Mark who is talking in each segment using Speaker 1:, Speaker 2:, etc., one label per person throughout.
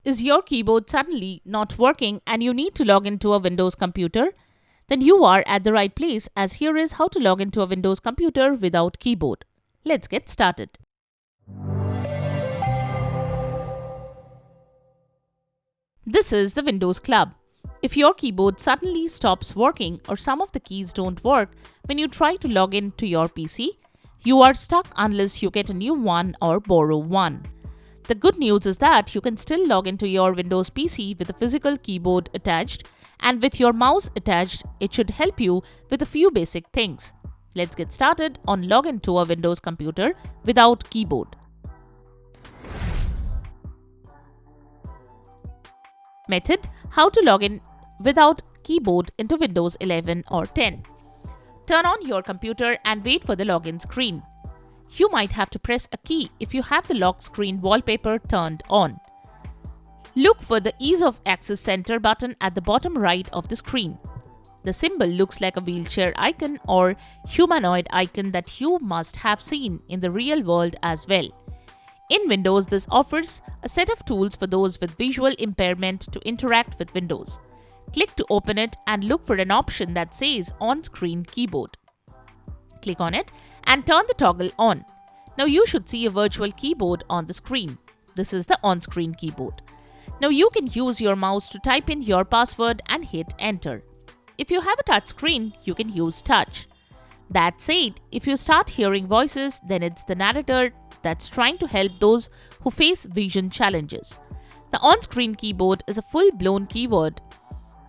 Speaker 1: Is your keyboard suddenly not working and you need to log into a Windows computer? Then you are at the right place, as here is how to log into a Windows computer without keyboard. Let's get started. This is the Windows Club. If your keyboard suddenly stops working or some of the keys don't work when you try to log in to your PC, you are stuck unless you get a new one or borrow one. The good news is that you can still log into your Windows PC with a physical keyboard attached, and with your mouse attached, it should help you with a few basic things. Let's get started on login to a Windows computer without keyboard. Method: how to log in without keyboard into Windows 11 or 10. Turn on your computer and wait for the login screen. You might have to press a key if you have the lock screen wallpaper turned on. Look for the Ease of Access Center button at the bottom right of the screen. The symbol looks like a wheelchair icon or humanoid icon that you must have seen in the real world as well. In Windows, this offers a set of tools for those with visual impairment to interact with Windows. Click to open it and look for an option that says On-Screen Keyboard. Click on it and turn the toggle on. Now you should see a virtual keyboard on the screen. This is the on-screen keyboard. Now you can use your mouse to type in your password and hit enter. If you have a touch screen, you can use touch. That said, if you start hearing voices, then it's the narrator that's trying to help those who face vision challenges. The on-screen keyboard is a full-blown keyboard,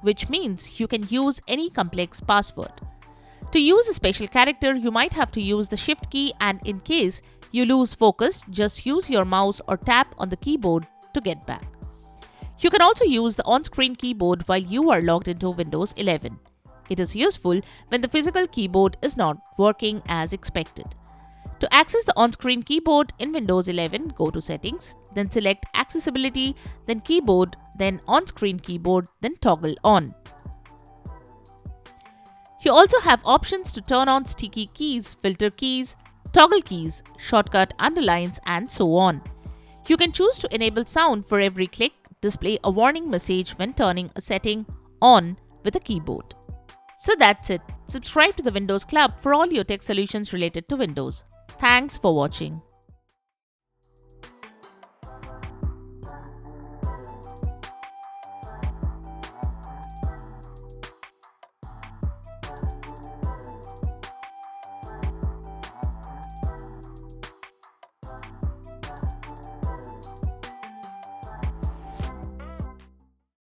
Speaker 1: which means you can use any complex password. To use a special character, you might have to use the Shift key, and in case you lose focus, just use your mouse or tap on the keyboard to get back. You can also use the on-screen keyboard while you are logged into Windows 11. It is useful when the physical keyboard is not working as expected. To access the on-screen keyboard in Windows 11, go to Settings, then select Accessibility, then Keyboard, then On-Screen Keyboard, then Toggle On. You also have options to turn on sticky keys, filter keys, toggle keys, shortcut underlines, and so on. You can choose to enable sound for every click, display a warning message when turning a setting on with a keyboard. So that's it. Subscribe to the Windows Club for all your tech solutions related to Windows. Thanks for watching.